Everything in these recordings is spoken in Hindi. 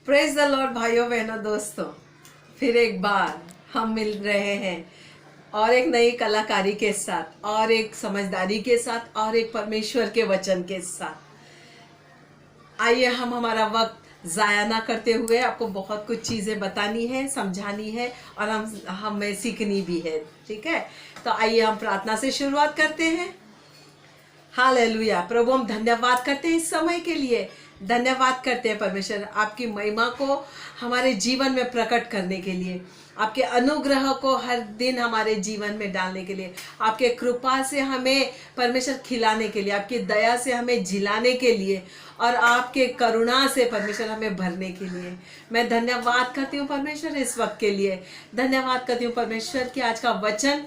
प्रेज द लॉर्ड भाइयों बहनों दोस्तों, फिर एक बार हम मिल रहे हैं और एक नई कलाकारी के साथ और एक समझदारी के साथ और एक परमेश्वर के वचन के साथ। आइए हम हमारा वक्त ज़ाया ना करते हुए आपको बहुत कुछ चीज़ें बतानी है, समझानी है और हमें सीखनी भी है। ठीक है, तो आइए हम प्रार्थना से शुरुआत करते हैं। हालेलुया। प्रभु, हम धन्यवाद करते हैं इस समय के लिए। धन्यवाद करते हैं परमेश्वर, आपकी महिमा को हमारे जीवन में प्रकट करने के लिए, आपके अनुग्रह को हर दिन हमारे जीवन में डालने के लिए, आपके कृपा से हमें परमेश्वर खिलाने के लिए, आपकी दया से हमें झिलाने के लिए और आपके करुणा से परमेश्वर हमें भरने के लिए। मैं धन्यवाद करती हूँ परमेश्वर इस वक्त के लिए। धन्यवाद करती हूँ परमेश्वर कि आज का वचन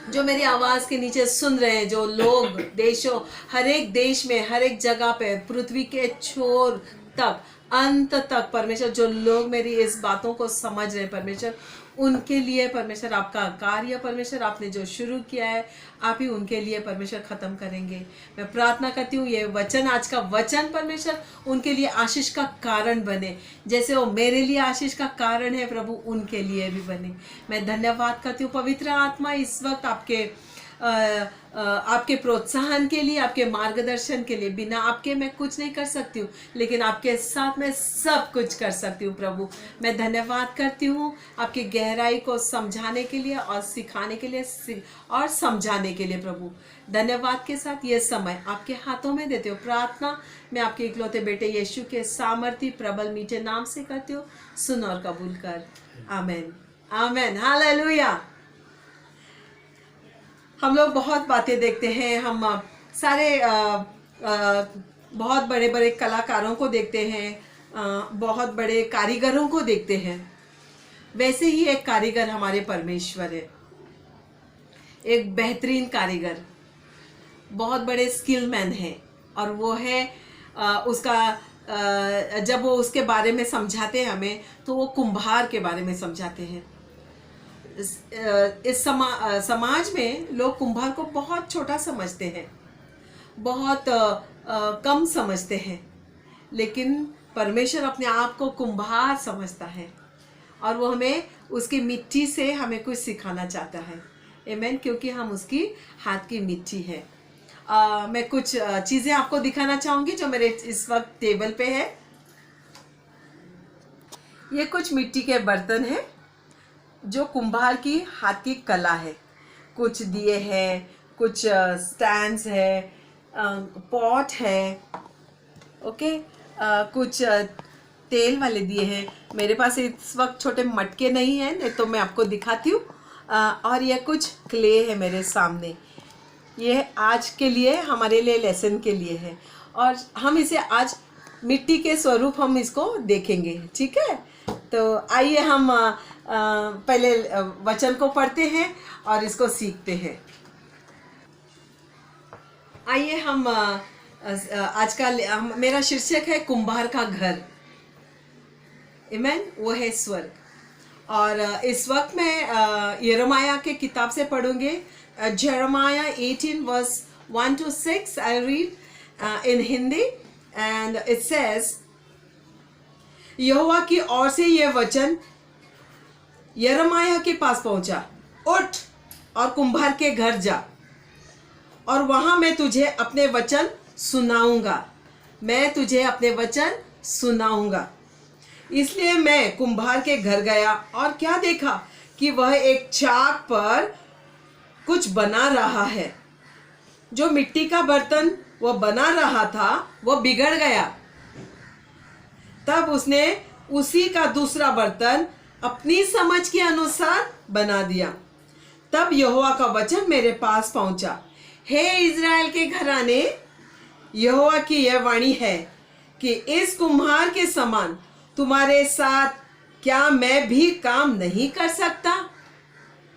जो मेरी आवाज़ के नीचे सुन रहे हैं, जो लोग देशों, हर एक देश में, हर एक जगह पे, पृथ्वी के छोर तक, अंत तक परमेश्वर, जो लोग मेरी इस बातों को समझ रहे हैं परमेश्वर, उनके लिए परमेश्वर आपका कार्य, परमेश्वर आपने जो शुरू किया है आप ही उनके लिए परमेश्वर ख़त्म करेंगे। मैं प्रार्थना करती हूँ ये वचन, आज का वचन परमेश्वर उनके लिए आशीष का कारण बने, जैसे वो मेरे लिए आशीष का कारण है प्रभु, उनके लिए भी बने। मैं धन्यवाद करती हूँ पवित्र आत्मा इस वक्त आपके प्रोत्साहन के लिए, आपके मार्गदर्शन के लिए। बिना आपके मैं कुछ नहीं कर सकती हूँ, लेकिन आपके साथ मैं सब कुछ कर सकती हूँ प्रभु। मैं धन्यवाद करती हूँ आपकी गहराई को समझाने के लिए और सिखाने के लिए और समझाने के लिए प्रभु। धन्यवाद के साथ ये समय आपके हाथों में देते हो। प्रार्थना मैं आपके इकलौते बेटे यीशु के सामर्थी प्रबल मीठे नाम से करती हूँ, सुन और कबूल कर। आमेन, आमेन, हालेलुया। हम लोग बहुत बातें देखते हैं, हम सारे बहुत बड़े बड़े कलाकारों को देखते हैं, बहुत बड़े कारीगरों को देखते हैं। वैसे ही एक कारीगर हमारे परमेश्वर है, एक बेहतरीन कारीगर, बहुत बड़े स्किल मैन है। और वो है जब वो उसके बारे में समझाते हैं हमें, तो वो कुम्हार के बारे में समझाते हैं। इस समाज में लोग कुम्हार को बहुत छोटा समझते हैं, बहुत कम समझते हैं, लेकिन परमेश्वर अपने आप को कुम्हार समझता है और वो हमें उसकी मिट्टी से हमें कुछ सिखाना चाहता है। आमीन, क्योंकि हम उसकी हाथ की मिट्टी है। मैं कुछ चीज़ें आपको दिखाना चाहूँगी जो मेरे इस वक्त टेबल पे है। ये कुछ मिट्टी के बर्तन हैं जो कुम्हार की हाथ की कला है। कुछ दिए हैं, कुछ स्टैंड्स है, पॉट है, ओके, कुछ तेल वाले दिए हैं। मेरे पास इस वक्त छोटे मटके नहीं हैं, नहीं तो मैं आपको दिखाती हूँ। और ये कुछ क्ले है मेरे सामने, ये आज के लिए, हमारे लिए लेसन के लिए है और हम इसे आज मिट्टी के स्वरूप हम इसको देखेंगे। ठीक है, तो आइए हम पहले वचन को पढ़ते हैं और इसको सीखते हैं। आइए हम आज का मेरा शीर्षक है कुम्हार का घर। आमीन, वो है स्वर्ग। और इस वक्त मैं यिर्मयाह के किताब से पढ़ूंगी। Jeremiah 18 verse 1 to 6 I read in Hindi and it says, यहोवा की ओर से यह वचन यिर्मयाह के पास पहुंचा, उठ और कुम्हार के घर जा और वहां मैं तुझे अपने वचन सुनाऊंगा। मैं तुझे अपने वचन सुनाऊंगा। इसलिए मैं कुम्हार के घर गया और क्या देखा कि वह एक चाक पर कुछ बना रहा है। जो मिट्टी का बर्तन वह बना रहा था वह बिगड़ गया। तब उसने उसी का दूसरा बर्तन अपनी समझ के अनुसार बना दिया। तब यहोवा का वचन मेरे पास पहुंचा, हे इज़राइल के घराने, यहोवा की यह वाणी है कि इस कुम्हार के समान तुम्हारे साथ क्या मैं भी काम नहीं कर सकता?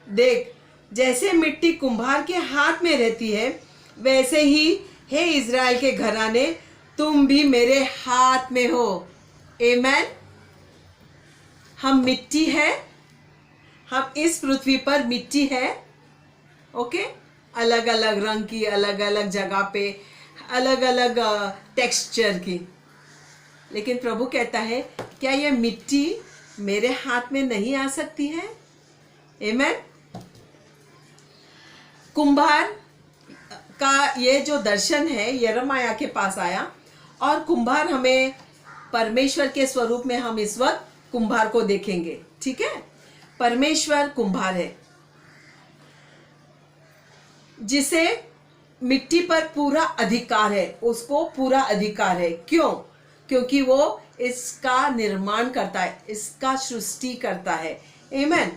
देख, जैसे मिट्टी कुम्हार के हाथ में रहती है, वैसे ही हे इज़राइल के घराने, तुम भी मेरे हाथ में हो। आमीन। हम मिट्टी है, हम इस पृथ्वी पर मिट्टी है, ओके, अलग अलग रंग की, अलग अलग जगह पे, अलग अलग टेक्सचर की। लेकिन प्रभु कहता है क्या ये मिट्टी मेरे हाथ में नहीं आ सकती है? आमेन। कुंभार का ये जो दर्शन है यिर्मयाह के पास आया, और कुंभार हमें परमेश्वर के स्वरूप में हम इस वक्त कुंभार को देखेंगे। ठीक है, परमेश्वर कुंभार है जिसे मिट्टी पर पूरा अधिकार है, उसको पूरा अधिकार है। क्यों? क्योंकि वो इसका निर्माण करता है, इसका सृष्टि करता है। आमेन।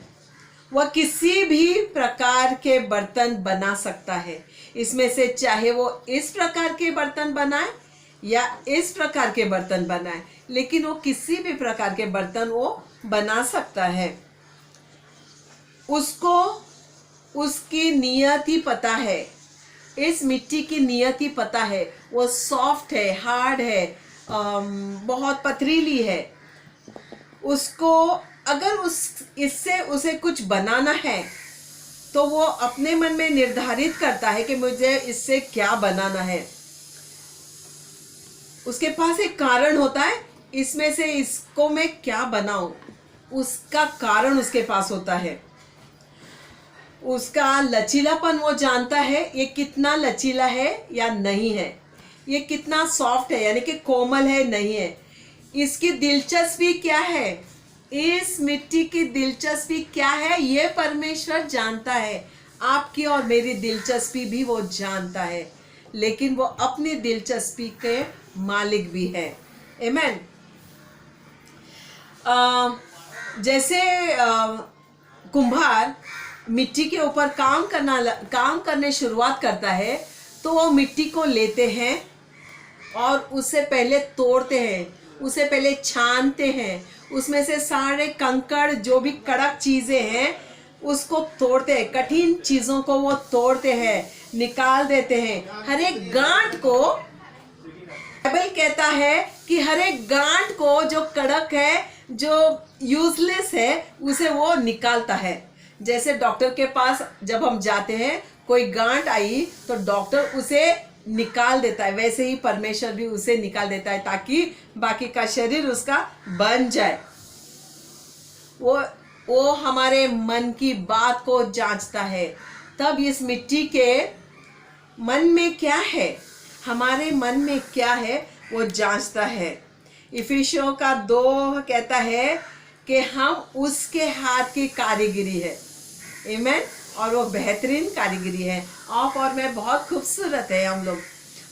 वह किसी भी प्रकार के बर्तन बना सकता है इसमें से, चाहे वो इस प्रकार के बर्तन बनाए या इस प्रकार के बर्तन बनाए, लेकिन वो किसी भी प्रकार के बर्तन वो बना सकता है। उसको उसकी नियत ही पता है, इस मिट्टी की नियत ही पता है। वो सॉफ्ट है, हार्ड है, बहुत पथरीली है। उसको अगर इससे उसे कुछ बनाना है तो वो अपने मन में निर्धारित करता है कि मुझे इससे क्या बनाना है। उसके पास एक कारण होता है, इसमें से इसको मैं क्या बनाऊं, उसका कारण उसके पास होता है। उसका लचीलापन वो जानता है, ये कितना लचीला है या नहीं है, ये कितना सॉफ्ट है यानी कि कोमल है नहीं है, इसकी दिलचस्पी क्या है, इस मिट्टी की दिलचस्पी क्या है, ये परमेश्वर जानता है। आपकी और मेरी दिलचस्पी भी वो जानता है, लेकिन वो अपनी दिलचस्पी के मालिक भी है। आमेन। जैसे कुंभार मिट्टी के ऊपर काम करने शुरुआत करता है, तो वो मिट्टी को लेते हैं और उससे पहले तोड़ते हैं, उसे पहले छानते हैं, उसमें से सारे कंकड़ जो भी कड़क चीज़ें हैं उसको तोड़ते हैं, कठिन चीज़ों को वो तोड़ते हैं, निकाल देते हैं। हर एक गांठ को, बाइबल कहता है कि हर एक गांठ को जो कड़क है, जो यूजलेस है, उसे वो निकालता है। जैसे डॉक्टर के पास जब हम जाते हैं, कोई गांठ आई तो डॉक्टर उसे निकाल देता है, वैसे ही परमेश्वर भी उसे निकाल देता है ताकि बाकी का शरीर उसका बन जाए। वो हमारे मन की बात को जांचता है। तब इस मिट्टी के मन में क्या है, हमारे मन में क्या है, वो जांचता है। इफिसियों का 2 कहता है कि हम उसके हाथ की कारीगरी है। आमेन। और वो बेहतरीन कारीगरी है। आप और मैं बहुत खूबसूरत है,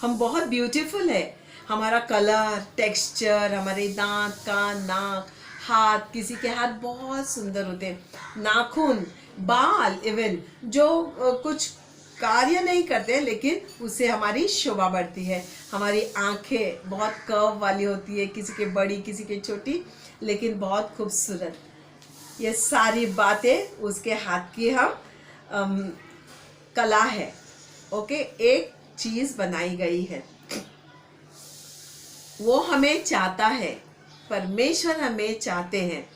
हम बहुत ब्यूटीफुल है। हमारा कलर, टेक्सचर, हमारे दांत, कान, नाक, हाथ, किसी के हाथ बहुत सुंदर होते हैं, नाखून, बाल, इवन जो कुछ कार्य नहीं करते लेकिन उससे हमारी शोभा बढ़ती है। हमारी आंखें बहुत कर्व वाली होती है, किसी के बड़ी किसी के छोटी, लेकिन बहुत खूबसूरत। ये सारी बातें उसके हाथ की कला है। ओके, एक चीज बनाई गई है, वो हमें चाहता है, परमेश्वर हमें चाहते हैं।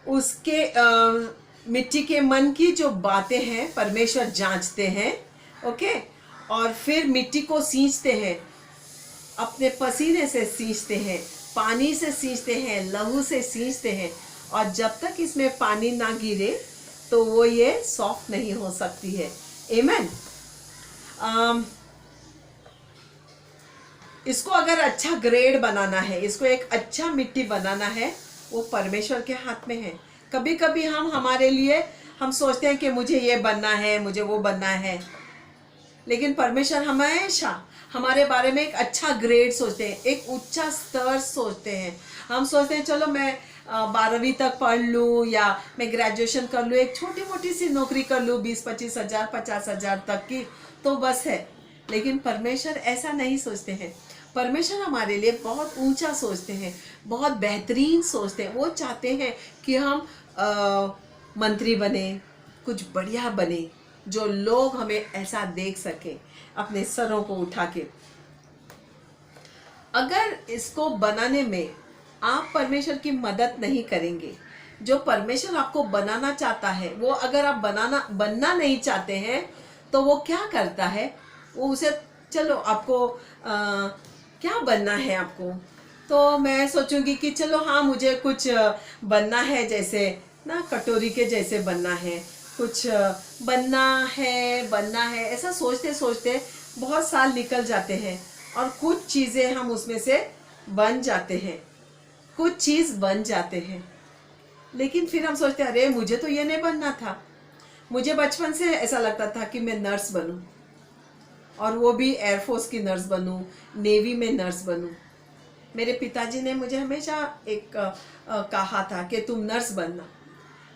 उसके मिट्टी के मन की जो बातें हैं परमेश्वर जांचते हैं। ओके, और फिर मिट्टी को सींचते हैं, अपने पसीने से सींचते हैं, पानी से सींचते हैं, लहू से सींचते हैं, और जब तक इसमें पानी ना गिरे तो वो ये सॉफ्ट नहीं हो सकती है। आमेन। इसको अगर अच्छा ग्रेड बनाना है, इसको एक अच्छा मिट्टी बनाना है, वो परमेश्वर के हाथ में है। कभी कभी हमारे लिए हम सोचते हैं कि मुझे ये बनना है, मुझे वो बनना है, लेकिन परमेश्वर हमेशा हमारे बारे में एक अच्छा ग्रेड सोचते हैं, एक ऊंचा स्तर सोचते हैं। हम सोचते हैं चलो मैं 12वीं तक पढ़ लूँ या मैं ग्रेजुएशन कर लूँ, एक छोटी मोटी सी नौकरी कर लूँ 20-25 हज़ार 50 हज़ार तक की, तो बस है। लेकिन परमेश्वर ऐसा नहीं सोचते हैं। परमेश्वर हमारे लिए बहुत ऊंचा सोचते हैं, बहुत बेहतरीन सोचते हैं। वो चाहते हैं कि हम मंत्री बने, कुछ बढ़िया बने, जो लोग हमें ऐसा देख सके अपने सरों को उठा के। अगर इसको बनाने में आप परमेश्वर की मदद नहीं करेंगे, जो परमेश्वर आपको बनाना चाहता है, वो अगर आप बनना नहीं चाहते हैं, तो वो क्या करता है, वो उसे चलो आपको क्या बनना है, आपको तो मैं सोचूंगी कि चलो हाँ मुझे कुछ बनना है, जैसे ना कटोरी के जैसे बनना है, कुछ बनना है, ऐसा सोचते सोचते बहुत साल निकल जाते हैं और कुछ चीज़ें हम उसमें से बन जाते हैं, कुछ चीज़ बन जाते हैं। लेकिन फिर हम सोचते हैं अरे मुझे तो ये नहीं बनना था। मुझे बचपन से ऐसा लगता था कि मैं नर्स बनूं, और वो भी एयरफोर्स की नर्स बनूं, नेवी में नर्स बनूं। मेरे पिताजी ने मुझे हमेशा एक कहा था कि तुम नर्स बनना,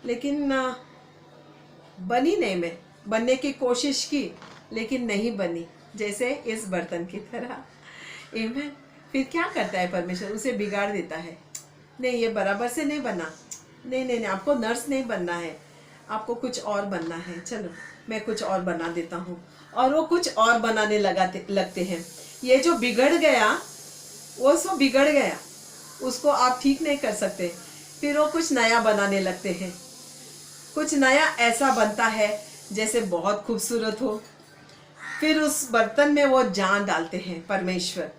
लेकिन बनी नहीं। मैं बनने की कोशिश की लेकिन नहीं बनी, जैसे इस बर्तन की तरह। आमीन। फिर क्या करता है परमेश्वर, उसे बिगाड़ देता है। नहीं ये बराबर से नहीं बना, नहीं नहीं नहीं, आपको नर्स नहीं बनना है, आपको कुछ और बनना है, चलो मैं कुछ और बना देता हूँ। और वो कुछ और बनाने लगते हैं। ये जो बिगड़ गया वो सब बिगड़ गया, उसको आप ठीक नहीं कर सकते। फिर वो कुछ नया बनाने लगते हैं, कुछ नया ऐसा बनता है जैसे बहुत खूबसूरत हो। फिर उस बर्तन में वो जान डालते हैं परमेश्वर,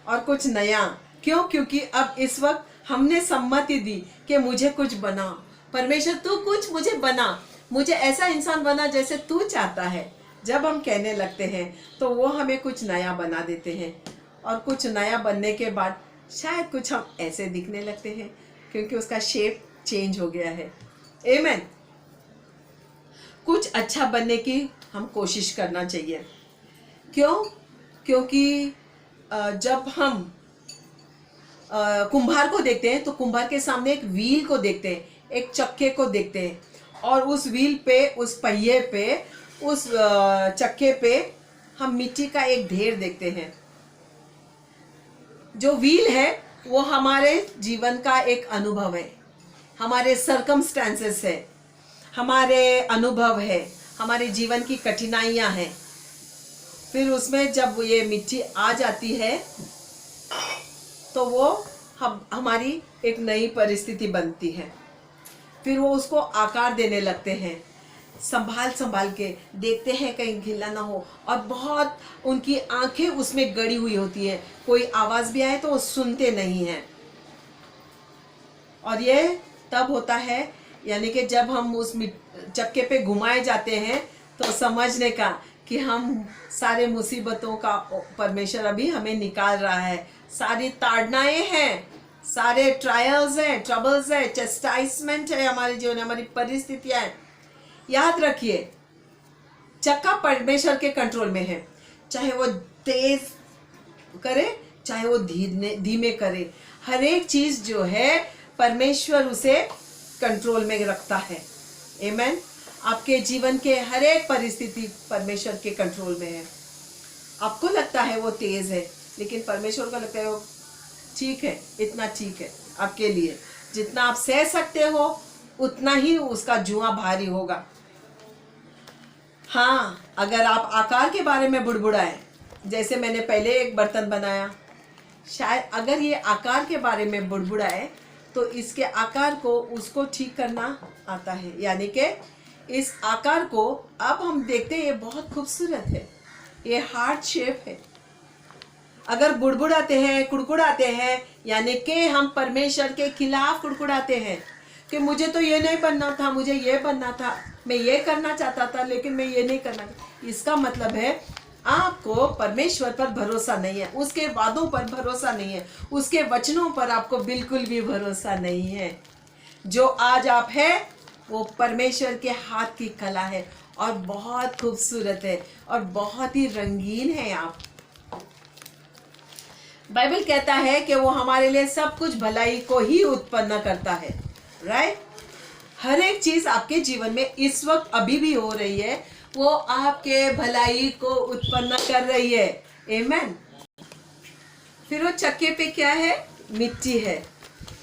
और कुछ नया। क्यों? क्योंकि अब इस वक्त हमने सम्मति दी कि मुझे कुछ बना, परमेश्वर तू कुछ मुझे बना, मुझे ऐसा इंसान बना जैसे तू चाहता है। जब हम कहने लगते हैं तो वो हमें कुछ नया बना देते हैं, और कुछ नया बनने के बाद शायद कुछ हम ऐसे दिखने लगते हैं, क्योंकि उसका शेप चेंज हो गया है। आमीन। कुछ अच्छा बनने की हम कोशिश करना चाहिए। क्यों? क्योंकि जब हम कुम्हार को देखते हैं तो कुम्हार के सामने एक व्हील को देखते हैं, एक चक्के को देखते हैं, और उस व्हील पे, उस पहिए पे, उस चक्के पे हम मिट्टी का एक ढेर देखते हैं। जो व्हील है वो हमारे जीवन का एक अनुभव है, हमारे सरकमस्टेंसेस है, हमारे अनुभव है, हमारे जीवन की कठिनाइयां हैं। फिर उसमें जब ये मिट्टी आ जाती है तो वो हमारी एक नई परिस्थिति बनती है। फिर वो उसको आकार देने लगते हैं, संभाल संभाल के देखते हैं कहीं गिला ना हो, और बहुत उनकी आंखें उसमें गड़ी हुई होती है। कोई आवाज़ भी आए तो वो सुनते नहीं हैं। और ये तब होता है, यानी कि जब हम उस चक्के पे घुमाए जाते हैं तो समझने का कि हम सारे मुसीबतों का परमेश्वर अभी हमें निकाल रहा है। सारी ताड़नाएं हैं, सारे ट्रायल्स हैं, ट्रबल्स है, चेस्टाइसमेंट है हमारे जीवन में, हमारी परिस्थितियां हैं। याद रखिए चक्का परमेश्वर के कंट्रोल में है, चाहे वो तेज करे चाहे वो धीमे करे, हर एक चीज जो है परमेश्वर उसे कंट्रोल में रखता है। आमीन। आपके जीवन के हर एक परिस्थिति परमेश्वर के कंट्रोल में है। आपको लगता है वो तेज है, लेकिन परमेश्वर को लगता है वो ठीक है, इतना ठीक है आपके लिए। जितना आप सह सकते हो उतना ही उसका जुआ भारी होगा। हाँ, अगर आप आकार के बारे में बुड़बुड़ाए, जैसे मैंने पहले एक बर्तन बनाया, शायद अगर ये आकार के बारे में बुड़बुड़ाए तो इसके आकार को उसको ठीक करना आता है। यानी कि इस आकार को अब हम देखते हैं ये बहुत खूबसूरत है, ये हार्ट शेप है। अगर बुड़बुड़ाते हैं, कुड़कुड़ाते हैं, यानी कि हम परमेश्वर के खिलाफ कुड़कुड़ाते हैं कि मुझे तो ये नहीं बनना था, मुझे ये बनना था, मैं ये करना चाहता था लेकिन मैं ये नहीं करना। इसका मतलब है आपको परमेश्वर पर भरोसा नहीं है, उसके वादों पर भरोसा नहीं है, उसके वचनों पर आपको बिल्कुल भी भरोसा नहीं है। जो आज आप है वो परमेश्वर के हाथ की कला है, और बहुत खूबसूरत है, और बहुत ही रंगीन है आप। बाइबल कहता है कि वो हमारे लिए सब कुछ भलाई को ही उत्पन्न करता है। राइट? हर एक चीज आपके जीवन में इस वक्त अभी भी हो रही है, वो आपके भलाई को उत्पन्न कर रही है। आमीन। फिर वो चक्के पे क्या है? मिट्टी है।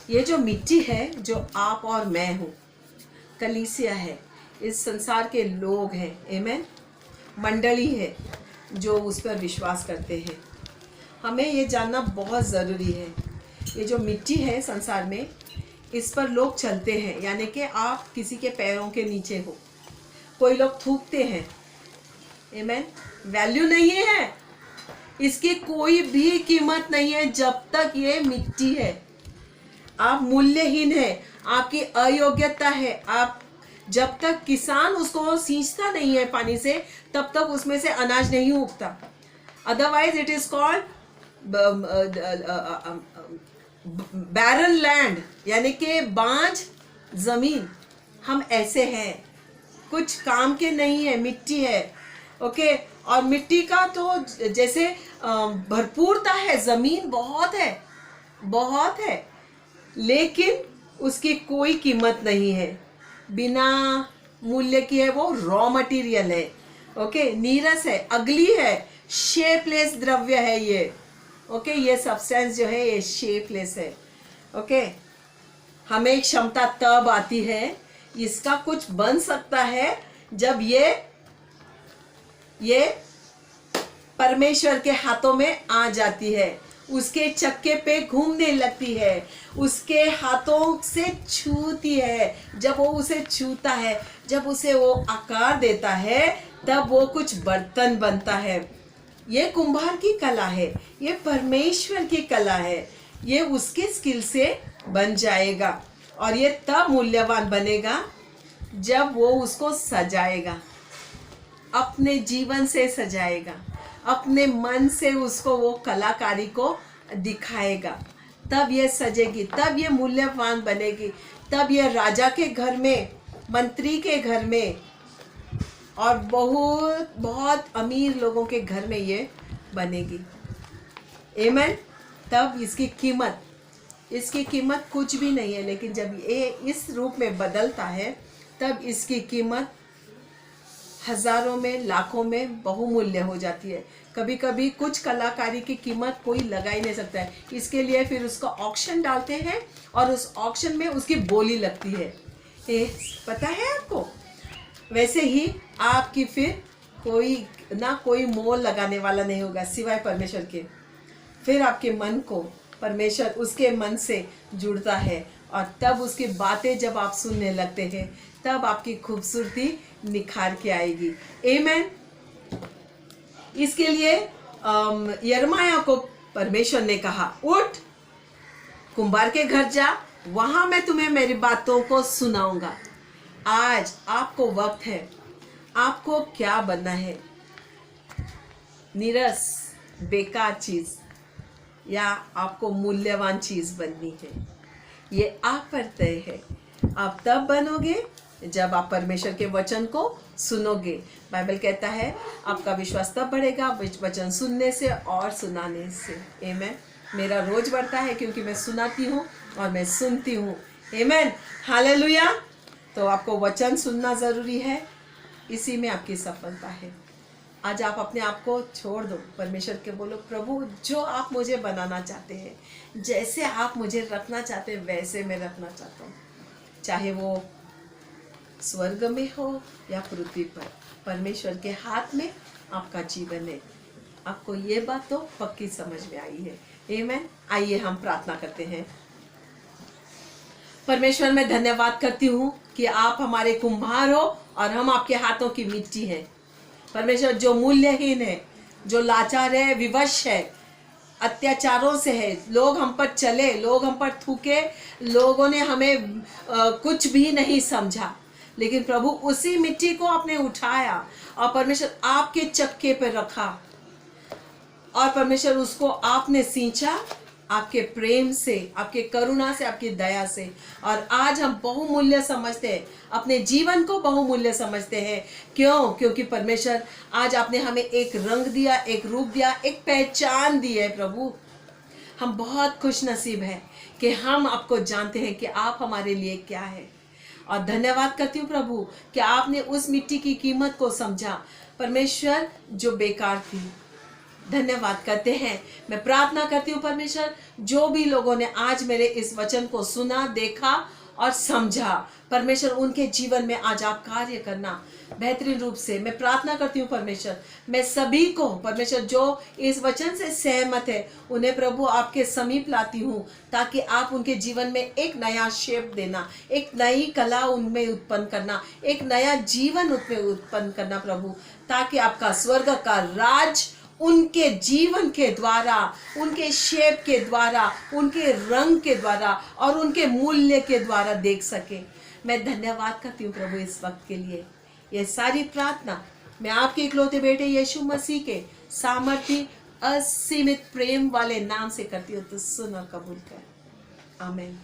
ये जो मिट्टी है, जो आप और मैं हूँ, कलीसिया है, इस संसार के लोग हैं। आमीन। मंडली है जो उस पर विश्वास करते हैं। हमें ये जानना बहुत ज़रूरी है, ये जो मिट्टी है संसार में, इस पर लोग चलते हैं, यानी कि आप किसी के पैरों के नीचे हो। कोई लोग थूकते हैं। आमीन। वैल्यू नहीं है, इसकी कोई भी कीमत नहीं है जब तक ये मिट्टी है। आप मूल्यहीन है, आपकी अयोग्यता है। आप जब तक किसान उसको सींचता नहीं है पानी से, तब तक उसमें से अनाज नहीं उगता। Otherwise it is called barren land, यानी कि बांझ जमीन। हम ऐसे हैं, कुछ काम के नहीं है, मिट्टी है। ओके, और मिट्टी का तो जैसे भरपूरता है, जमीन बहुत है, बहुत है, लेकिन उसकी कोई कीमत नहीं है, बिना मूल्य की है। वो रॉ मटेरियल है। ओके, नीरस है, अगली है, शेपलेस द्रव्य है ये। ओके, ये सब्सटेंस जो है ये शेपलेस है। ओके, हमें क्षमता तब आती है, इसका कुछ बन सकता है जब ये परमेश्वर के हाथों में आ जाती है, उसके चक्के पे घूमने लगती है, उसके हाथों से छूती है। जब वो उसे छूता है, जब उसे वो आकार देता है, तब वो कुछ बर्तन बनता है। ये कुंभार की कला है, ये परमेश्वर की कला है। ये उसके स्किल से बन जाएगा, और ये तब मूल्यवान बनेगा जब वो उसको सजाएगा, अपने जीवन से सजाएगा, अपने मन से उसको वो कलाकारी को दिखाएगा। तब ये सजेगी, तब ये मूल्यवान बनेगी, तब ये राजा के घर में, मंत्री के घर में, और बहुत बहुत अमीर लोगों के घर में ये बनेगी। आमेन। तब इसकी कीमत कुछ भी नहीं है, लेकिन जब ये इस रूप में बदलता है, तब इसकी कीमत हजारों में, लाखों में बहुमूल्य हो जाती है। कभी कभी कुछ कलाकारी की कीमत कोई लगा ही नहीं सकता है, इसके लिए फिर उसका ऑक्शन डालते हैं, और उस ऑक्शन में उसकी बोली लगती है। पता है आपको? वैसे ही आपकी फिर कोई मोल लगाने वाला नहीं होगा सिवाय परमेश्वर के। फिर आपके मन को परमेश्वर उसके मन से जुड़ता है, और तब उसकी बातें जब आप सुनने लगते हैं, तब आपकी खूबसूरती निखार के आएगी। आमेन। इसके लिए यिर्मयाह को परमेश्वर ने कहा, उठ, कुंभार के घर जा, वहां मैं तुम्हें मेरी बातों को सुनाऊंगा। आज आपको वक्त है, आपको क्या बनना है? नीरस, बेकार चीज, या आपको मूल्यवान चीज बननी है? ये आप पर तय है। आप तब बनोगे जब आप परमेश्वर के वचन को सुनोगे। बाइबल कहता है आपका विश्वास तब बढ़ेगा वचन सुनने से और सुनाने से। आमेन। मेरा रोज बढ़ता है क्योंकि मैं सुनाती हूँ और मैं सुनती हूँ। आमेन, हालेलुया। तो आपको वचन सुनना ज़रूरी है, इसी में आपकी सफलता है। आज आप अपने आप को छोड़ दो, परमेश्वर के बोलो, प्रभु जो आप मुझे बनाना चाहते हैं, जैसे आप मुझे रखना चाहते हैं, वैसे मैं रखना चाहता हूँ। चाहे वो स्वर्ग में हो या पृथ्वी पर, परमेश्वर के हाथ में आपका जीवन है। आपको ये बात तो पक्की समझ में आई है। आमेन। आइए हम प्रार्थना करते हैं। परमेश्वर, मैं धन्यवाद करती हूँ कि आप हमारे कुम्हार हो और हम आपके हाथों की मिट्टी है। परमेश्वर, जो मूल्यहीन है, जो लाचार है, विवश है, अत्याचारों से है, लोग हम पर चले, लोग हम पर थूके, लोगों ने हमें कुछ भी नहीं समझा, लेकिन प्रभु उसी मिट्टी को आपने उठाया और परमेश्वर आपके चक्के पर रखा, और परमेश्वर उसको आपने सींचा आपके प्रेम से, आपके करुणा से, आपकी दया से। और आज हम बहुमूल्य समझते हैं, अपने जीवन को बहुमूल्य समझते हैं। क्यों? क्योंकि परमेश्वर आज आपने हमें एक रंग दिया, एक रूप दिया, एक पहचान दी है। प्रभु, हम बहुत खुश नसीब हैं कि हम आपको जानते हैं कि आप हमारे लिए क्या है। और धन्यवाद करती हूँ प्रभु कि आपने उस मिट्टी की कीमत को समझा, परमेश्वर, जो बेकार थी। धन्यवाद करते हैं। मैं प्रार्थना करती हूँ परमेश्वर, जो भी लोगों ने आज मेरे इस वचन को सुना, देखा और समझा, परमेश्वर उनके जीवन में आज आप कार्य करना बेहतरीन रूप से। मैं प्रार्थना करती हूँ परमेश्वर, मैं सभी को परमेश्वर जो इस वचन से सहमत है, उन्हें प्रभु आपके समीप लाती हूँ, ताकि आप उनके जीवन में एक नया शेप देना, एक नई कला उनमें उत्पन्न करना, एक नया जीवन उनमें उत्पन्न करना प्रभु, ताकि आपका स्वर्ग का राज उनके जीवन के द्वारा, उनके शेप के द्वारा, उनके रंग के द्वारा और उनके मूल्य के द्वारा देख सके। मैं धन्यवाद करती हूँ प्रभु इस वक्त के लिए। ये सारी प्रार्थना मैं आपके इकलौते बेटे यीशु मसीह के सामर्थी असीमित प्रेम वाले नाम से करती हूँ, तो सुन और कबूल कर। आमीन।